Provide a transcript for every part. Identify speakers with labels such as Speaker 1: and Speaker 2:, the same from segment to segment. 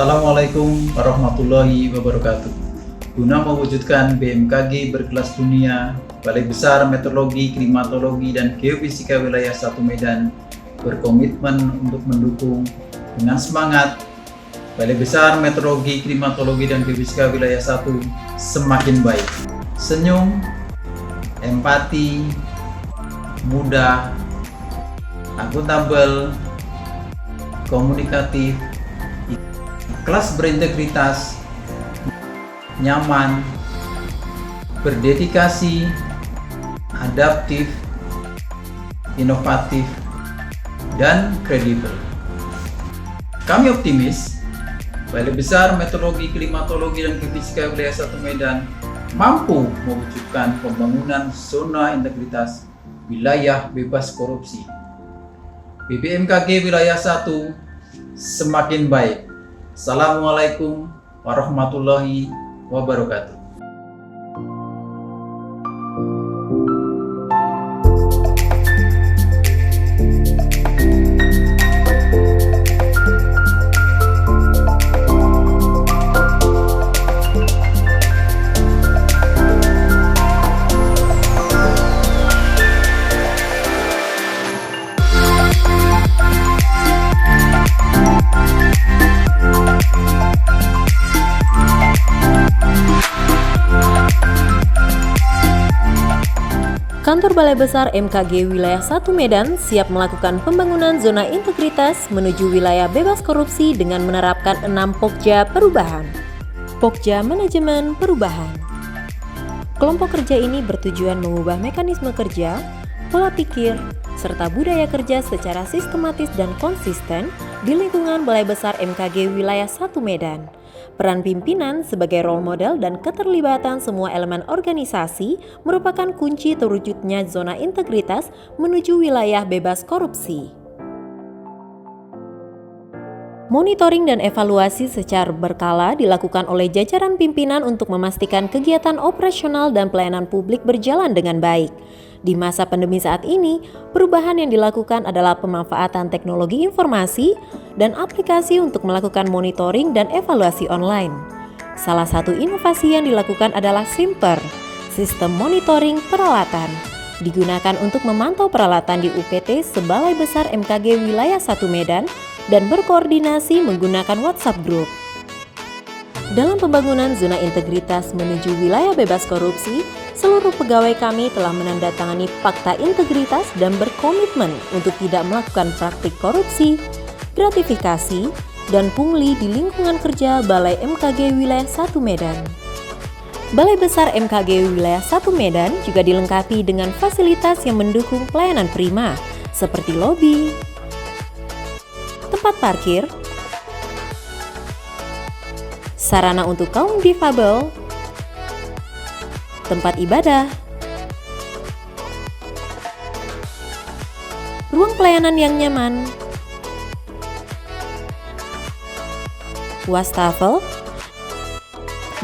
Speaker 1: Assalamualaikum warahmatullahi wabarakatuh. Guna mewujudkan BMKG berkelas dunia, Balai Besar Meteorologi, Klimatologi, dan Geofisika Wilayah 1 Medan berkomitmen untuk mendukung dengan semangat Balai Besar Meteorologi, Klimatologi, dan Geofisika Wilayah 1 semakin baik. Senyum, empati, mudah, akuntabel, komunikatif, kelas berintegritas, nyaman, berdedikasi, adaptif, inovatif, dan kredibel. Kami optimis Balai Besar Meteorologi, Klimatologi, dan Geofisika Wilayah 1 Medan mampu mewujudkan pembangunan zona integritas wilayah bebas korupsi. BBMKG Wilayah 1 semakin baik. Assalamualaikum warahmatullahi wabarakatuh.
Speaker 2: Kantor Balai Besar MKG Wilayah 1 Medan siap melakukan pembangunan zona integritas menuju wilayah bebas korupsi dengan menerapkan 6 Pokja perubahan. Pokja Manajemen Perubahan. Kelompok kerja ini bertujuan mengubah mekanisme kerja, pola pikir, serta budaya kerja secara sistematis dan konsisten di lingkungan Balai Besar MKG Wilayah 1 Medan. Peran pimpinan sebagai role model dan keterlibatan semua elemen organisasi merupakan kunci terwujudnya zona integritas menuju wilayah bebas korupsi. Monitoring dan evaluasi secara berkala dilakukan oleh jajaran pimpinan untuk memastikan kegiatan operasional dan pelayanan publik berjalan dengan baik. Di masa pandemi saat ini, perubahan yang dilakukan adalah pemanfaatan teknologi informasi dan aplikasi untuk melakukan monitoring dan evaluasi online. Salah satu inovasi yang dilakukan adalah SIMPER, Sistem Monitoring Peralatan. Digunakan untuk memantau peralatan di UPT sebalai besar MKG Wilayah 1 Medan dan berkoordinasi menggunakan WhatsApp Group. Dalam pembangunan zona integritas menuju wilayah bebas korupsi, seluruh pegawai kami telah menandatangani fakta integritas dan berkomitmen untuk tidak melakukan praktik korupsi, gratifikasi, dan pungli di lingkungan kerja Balai MKG Wilayah 1 Medan. Balai Besar MKG Wilayah 1 Medan juga dilengkapi dengan fasilitas yang mendukung pelayanan prima, seperti lobi, tempat parkir, sarana untuk kaum difabel, tempat ibadah, ruang pelayanan yang nyaman, wastafel,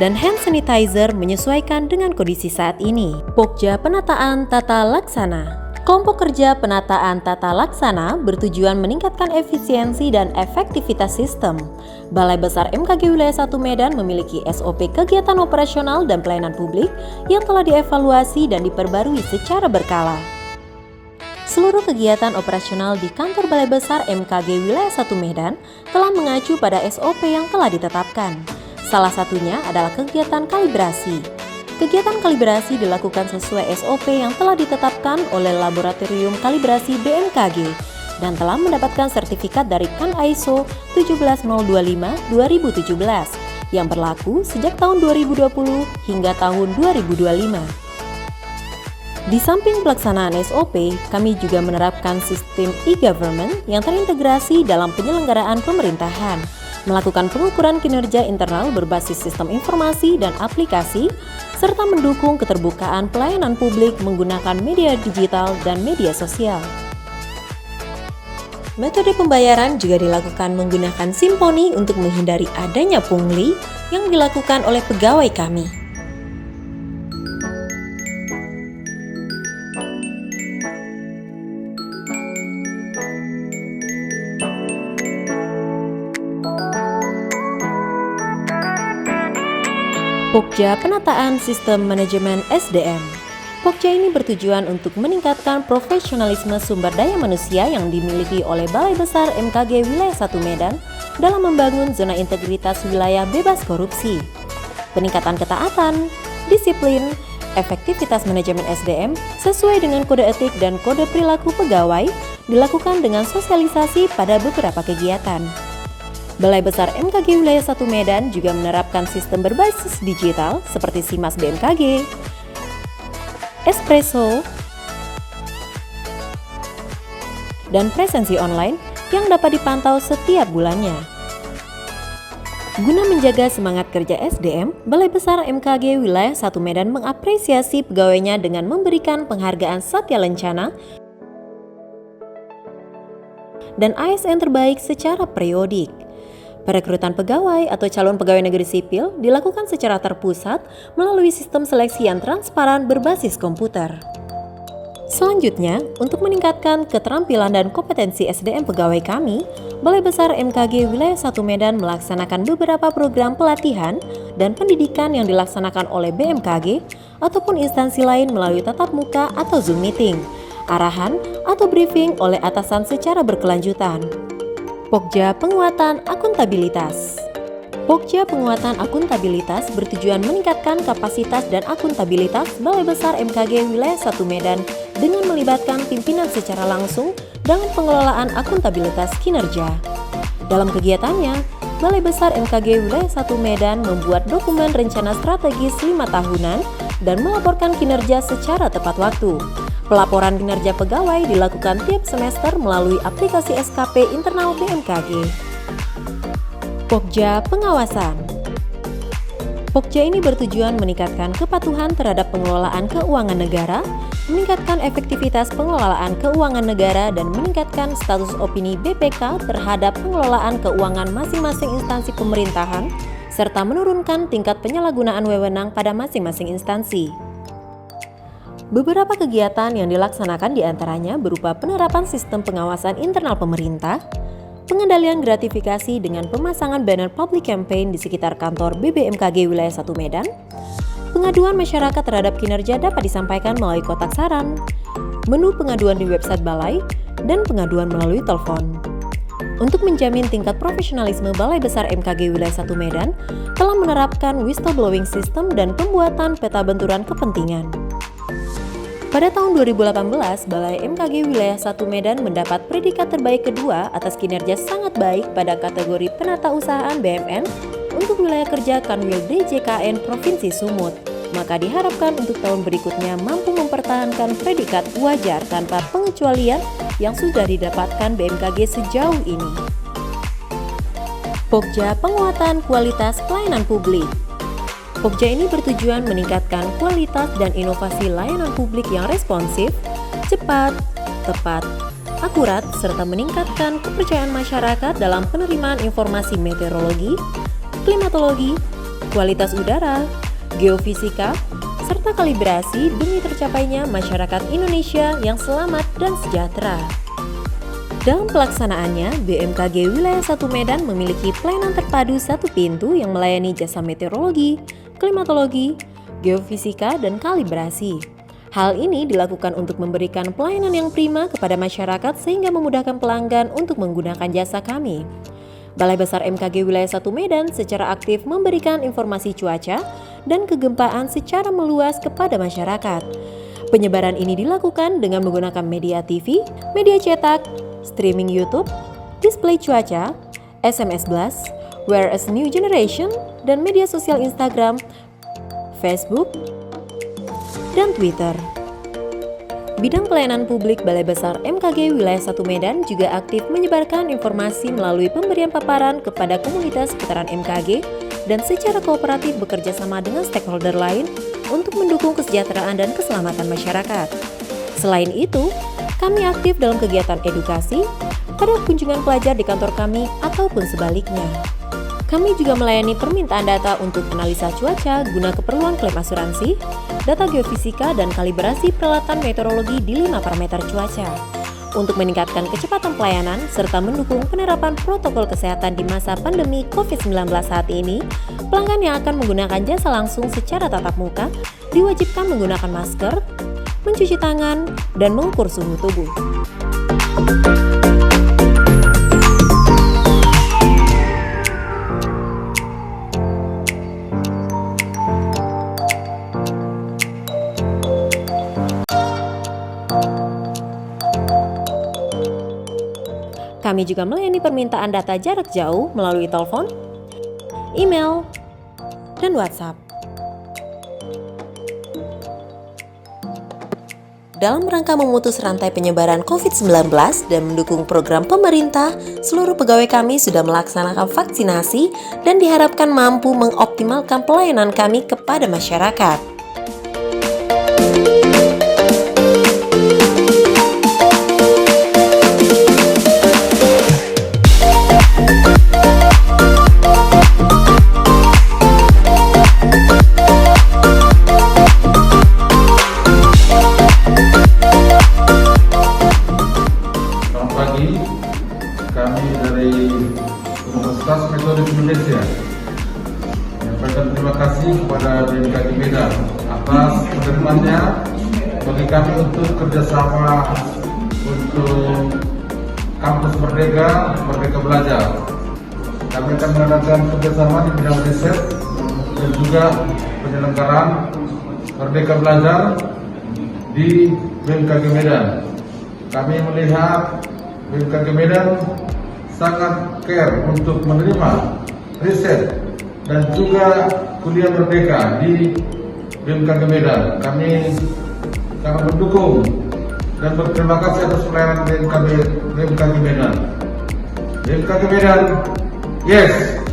Speaker 2: dan hand sanitizer menyesuaikan dengan kondisi saat ini. Pokja Penataan Tata Laksana. Kelompok kerja penataan tata laksana bertujuan meningkatkan efisiensi dan efektivitas sistem. Balai Besar MKG Wilayah 1 Medan memiliki SOP kegiatan operasional dan pelayanan publik yang telah dievaluasi dan diperbarui secara berkala. Seluruh kegiatan operasional di kantor Balai Besar MKG Wilayah 1 Medan telah mengacu pada SOP yang telah ditetapkan. Salah satunya adalah kegiatan kalibrasi. Kegiatan kalibrasi dilakukan sesuai SOP yang telah ditetapkan oleh Laboratorium Kalibrasi BMKG dan telah mendapatkan sertifikat dari KAN ISO 17025-2017 yang berlaku sejak tahun 2020 hingga tahun 2025. Di samping pelaksanaan SOP, kami juga menerapkan sistem e-government yang terintegrasi dalam penyelenggaraan pemerintahan, melakukan pengukuran kinerja internal berbasis sistem informasi dan aplikasi, serta mendukung keterbukaan pelayanan publik menggunakan media digital dan media sosial. Metode pembayaran juga dilakukan menggunakan Simponi untuk menghindari adanya pungli yang dilakukan oleh pegawai kami. Pokja Penataan Sistem Manajemen SDM. Pokja ini bertujuan untuk meningkatkan profesionalisme sumber daya manusia yang dimiliki oleh Balai Besar MKG Wilayah 1 Medan dalam membangun zona integritas wilayah bebas korupsi. Peningkatan ketaatan, disiplin, efektivitas manajemen SDM sesuai dengan kode etik dan kode perilaku pegawai dilakukan dengan sosialisasi pada beberapa kegiatan. Balai Besar MKG Wilayah 1 Medan juga menerapkan sistem berbasis digital seperti SIMAS BMKG, Espresso, dan presensi online yang dapat dipantau setiap bulannya. Guna menjaga semangat kerja SDM, Balai Besar MKG Wilayah 1 Medan mengapresiasi pegawainya dengan memberikan penghargaan Satya Lencana dan ASN terbaik secara periodik. Perekrutan pegawai atau calon pegawai negeri sipil dilakukan secara terpusat melalui sistem seleksi yang transparan berbasis komputer. Selanjutnya, untuk meningkatkan keterampilan dan kompetensi SDM pegawai kami, Balai Besar MKG Wilayah 1 Medan melaksanakan beberapa program pelatihan dan pendidikan yang dilaksanakan oleh BMKG ataupun instansi lain melalui tatap muka atau Zoom meeting, arahan atau briefing oleh atasan secara berkelanjutan. Pokja Penguatan Akuntabilitas. Pokja Penguatan Akuntabilitas bertujuan meningkatkan kapasitas dan akuntabilitas Balai Besar MKG Wilayah 1 Medan dengan melibatkan pimpinan secara langsung dalam pengelolaan akuntabilitas kinerja. Dalam kegiatannya, Balai Besar MKG Wilayah 1 Medan membuat dokumen rencana strategis 5 tahunan dan melaporkan kinerja secara tepat waktu. Pelaporan kinerja pegawai dilakukan tiap semester melalui aplikasi SKP internal BMKG. Pokja Pengawasan. Pokja ini bertujuan meningkatkan kepatuhan terhadap pengelolaan keuangan negara, meningkatkan efektivitas pengelolaan keuangan negara, dan meningkatkan status opini BPK terhadap pengelolaan keuangan masing-masing instansi pemerintahan, serta menurunkan tingkat penyalahgunaan wewenang pada masing-masing instansi. Beberapa kegiatan yang dilaksanakan diantaranya berupa penerapan sistem pengawasan internal pemerintah, pengendalian gratifikasi dengan pemasangan banner public campaign di sekitar kantor BBMKG Wilayah 1 Medan, pengaduan masyarakat terhadap kinerja dapat disampaikan melalui kotak saran, menu pengaduan di website Balai, dan pengaduan melalui telepon. Untuk menjamin tingkat profesionalisme Balai Besar MKG Wilayah 1 Medan telah menerapkan whistleblowing system dan pembuatan peta benturan kepentingan. Pada tahun 2018, Balai MKG Wilayah 1 Medan mendapat predikat terbaik kedua atas kinerja sangat baik pada kategori penatausahaan BMN untuk wilayah kerja Kanwil DJKN Provinsi Sumut. Maka diharapkan untuk tahun berikutnya mampu mempertahankan predikat wajar tanpa pengecualian yang sudah didapatkan BMKG sejauh ini. Pokja Penguatan Kualitas Pelayanan Publik. Pokja ini bertujuan meningkatkan kualitas dan inovasi layanan publik yang responsif, cepat, tepat, akurat, serta meningkatkan kepercayaan masyarakat dalam penerimaan informasi meteorologi, klimatologi, kualitas udara, geofisika, serta kalibrasi demi tercapainya masyarakat Indonesia yang selamat dan sejahtera. Dalam pelaksanaannya, BMKG Wilayah 1 Medan memiliki pelayanan terpadu satu pintu yang melayani jasa meteorologi, klimatologi, geofisika, dan kalibrasi. Hal ini dilakukan untuk memberikan pelayanan yang prima kepada masyarakat sehingga memudahkan pelanggan untuk menggunakan jasa kami. Balai Besar MKG Wilayah 1 Medan secara aktif memberikan informasi cuaca dan kegempaan secara meluas kepada masyarakat. Penyebaran ini dilakukan dengan menggunakan media TV, media cetak, streaming YouTube, display cuaca, SMS blast, Whereas New Generation, dan media sosial Instagram, Facebook, dan Twitter. Bidang pelayanan publik Balai Besar MKG Wilayah 1 Medan juga aktif menyebarkan informasi melalui pemberian paparan kepada komunitas seputaran MKG dan secara kooperatif bekerja sama dengan stakeholder lain untuk mendukung kesejahteraan dan keselamatan masyarakat. Selain itu, kami aktif dalam kegiatan edukasi pada kunjungan pelajar di kantor kami ataupun sebaliknya. Kami juga melayani permintaan data untuk analisa cuaca guna keperluan klaim asuransi, data geofisika, dan kalibrasi peralatan meteorologi di 5 parameter cuaca. untuk meningkatkan kecepatan pelayanan serta mendukung penerapan protokol kesehatan di masa pandemi COVID-19 saat ini, pelanggan yang akan menggunakan jasa langsung secara tatap muka diwajibkan menggunakan masker, mencuci tangan, dan mengukur suhu tubuh. Kami juga melayani permintaan data jarak jauh melalui telepon, email, dan WhatsApp. Dalam rangka memutus rantai penyebaran COVID-19 dan mendukung program pemerintah, seluruh pegawai kami sudah melaksanakan vaksinasi dan diharapkan mampu mengoptimalkan pelayanan kami kepada masyarakat.
Speaker 3: Kami dari Universitas Metode Indonesia menyampaikan terima kasih kepada BMKG Medan atas penerimaannya bagi kami untuk kerjasama untuk kampus Merdeka Belajar. Kami akan mengadakan kerjasama di bidang riset dan juga penyelenggaraan Merdeka Belajar di BMKG Medan. Kami melihat BMKG Medan sangat care untuk menerima riset dan juga kuliah merdeka di BMKG Medan. Kami sangat mendukung dan berterima kasih atas pelayanan BMKG Medan. BMKG Medan, yes!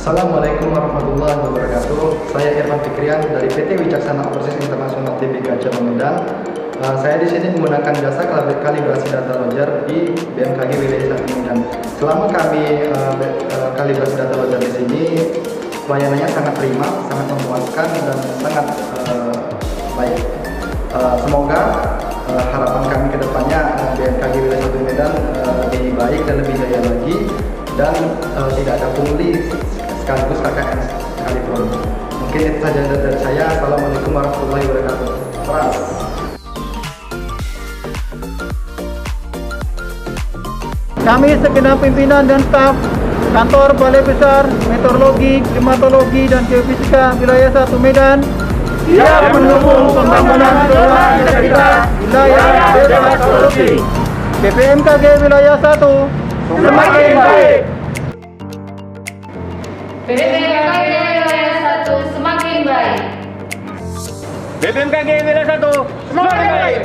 Speaker 4: Assalamualaikum warahmatullahi wabarakatuh. Saya Irfan Fikrian dari PT Wicaksana Overseas International Tbk Cabang Medan. Saya di sini menggunakan jasa kalibrasi data logger di BMKG wilayah 1 Medan. Selama kami kalibrasi data logger di sini, pelayanannya sangat prima, sangat memuaskan dan sangat baik. Semoga harapan kami ke depannya BMKG wilayah 1 Medan lebih baik dan lebih jaya lagi dan tidak ada pungli sekaligus KKN sekalipun. Mungkin itu saja dari saya. Assalamualaikum warahmatullahi wabarakatuh. Pras.
Speaker 5: Kami segenap pimpinan dan staf Kantor Balai Besar Meteorologi, Klimatologi, dan Geofisika Wilayah 1 Medan siap mendukung pembangunan zona integritas wilayah bebas korupsi. BPMKG Wilayah 1 semakin baik.
Speaker 6: BPMKG Wilayah 1 semakin baik.
Speaker 5: BPMKG Wilayah 1 semakin baik.